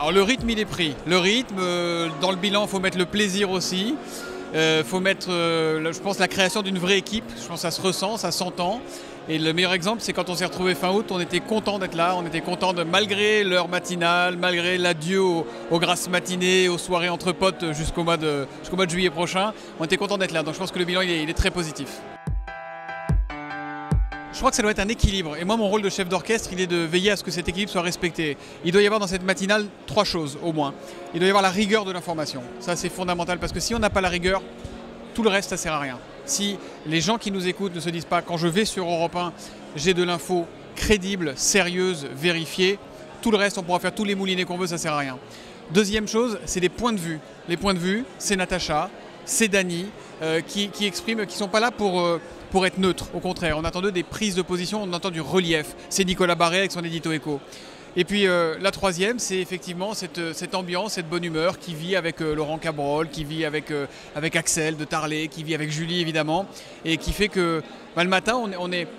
Alors le rythme, il est pris. Le rythme, dans le bilan, il faut mettre le plaisir aussi. Il faut mettre, je pense, la création d'une vraie équipe. Je pense que ça se ressent, ça s'entend. Et le meilleur exemple, c'est quand on s'est retrouvé fin août, on était content d'être là. On était content malgré l'heure matinale, malgré l'adieu aux grasses matinées, aux soirées entre potes jusqu'au mois de juillet prochain. On était content d'être là. Donc je pense que le bilan, il est très positif. Je crois que ça doit être un équilibre. Et moi, mon rôle de chef d'orchestre, il est de veiller à ce que cet équilibre soit respecté. Il doit y avoir dans cette matinale 3 choses, au moins. Il doit y avoir la rigueur de l'information. Ça, c'est fondamental, parce que si on n'a pas la rigueur, tout le reste, ça ne sert à rien. Si les gens qui nous écoutent ne se disent pas, quand je vais sur Europe 1, j'ai de l'info crédible, sérieuse, vérifiée, tout le reste, on pourra faire tous les moulinets qu'on veut, ça ne sert à rien. Deuxième chose, c'est les points de vue. Les points de vue, c'est Natacha, c'est Dany, qui expriment, qui ne sont pas là pour être neutre. Au contraire, on attend d'eux des prises de position, on entend du relief. C'est Nicolas Barré avec son édito écho. Et puis la troisième, c'est effectivement cette ambiance, cette bonne humeur qui vit avec Laurent Cabrol, qui vit avec Axel de Tarlet, qui vit avec Julie évidemment, et qui fait que le matin,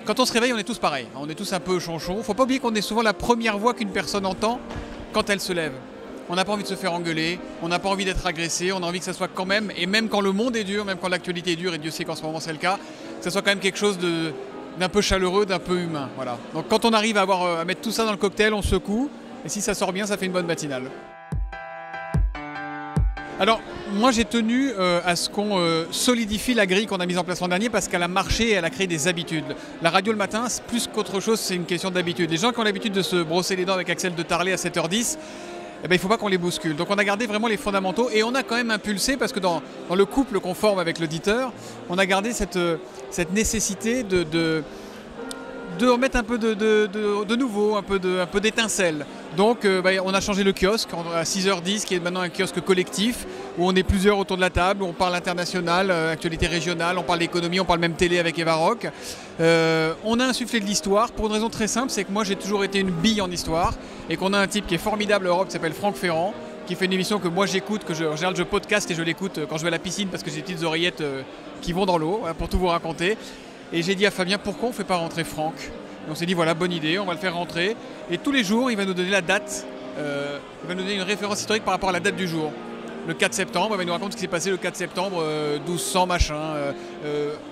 quand on se réveille, on est tous pareils. On est tous un peu chonchons. Il ne faut pas oublier qu'on est souvent la première voix qu'une personne entend quand elle se lève. On n'a pas envie de se faire engueuler, on n'a pas envie d'être agressé, on a envie que ça soit quand même, et même quand le monde est dur, même quand l'actualité est dure, et Dieu sait qu'en ce moment c'est le cas, que ça soit quand même quelque chose d'un peu chaleureux, d'un peu humain. Voilà. Donc quand on arrive à mettre tout ça dans le cocktail, on secoue, et si ça sort bien, ça fait une bonne matinale. Alors, moi j'ai tenu à ce qu'on solidifie la grille qu'on a mise en place l'an dernier parce qu'elle a marché et elle a créé des habitudes. La radio le matin, plus qu'autre chose, c'est une question d'habitude. Les gens qui ont l'habitude de se brosser les dents avec Axel de Tarlet à 7h10, il ne faut pas qu'on les bouscule. Donc on a gardé vraiment les fondamentaux et on a quand même impulsé, parce que dans le couple qu'on forme avec l'auditeur, on a gardé cette nécessité de remettre un peu de nouveau, un peu d'étincelle. Donc on a changé le kiosque à 6h10, qui est maintenant un kiosque collectif, où on est plusieurs autour de la table, où on parle international, actualité régionale, on parle d'économie, on parle même télé avec Eva Rock. On a insufflé de l'histoire pour une raison très simple, c'est que moi j'ai toujours été une bille en histoire, et qu'on a un type qui est formidable à Europe, qui s'appelle Franck Ferrand, qui fait une émission que moi j'écoute, que je podcast et je l'écoute quand je vais à la piscine, parce que j'ai des petites oreillettes qui vont dans l'eau, pour tout vous raconter. Et j'ai dit à Fabien, pourquoi on ne fait pas rentrer Franck? Et on s'est dit, voilà, bonne idée, on va le faire rentrer. Et tous les jours, il va nous donner la date, il va nous donner une référence historique par rapport à la date du jour. Le 4 septembre, il va nous raconter ce qui s'est passé le 4 septembre 1200 machin.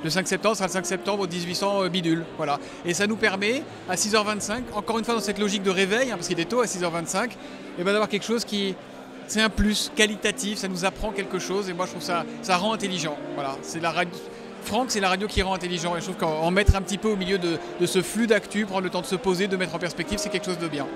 Le 5 septembre sera le 5 septembre 1800 bidule. Voilà. Et ça nous permet, à 6h25, encore une fois dans cette logique de réveil, parce qu'il est tôt à 6h25, d'avoir quelque chose qui... C'est un plus qualitatif, ça nous apprend quelque chose, et moi je trouve ça rend intelligent. Voilà. C'est la radio... Franck, c'est la radio qui rend intelligent, et je trouve qu'en mettre un petit peu au milieu de ce flux d'actu, prendre le temps de se poser, de mettre en perspective, c'est quelque chose de bien.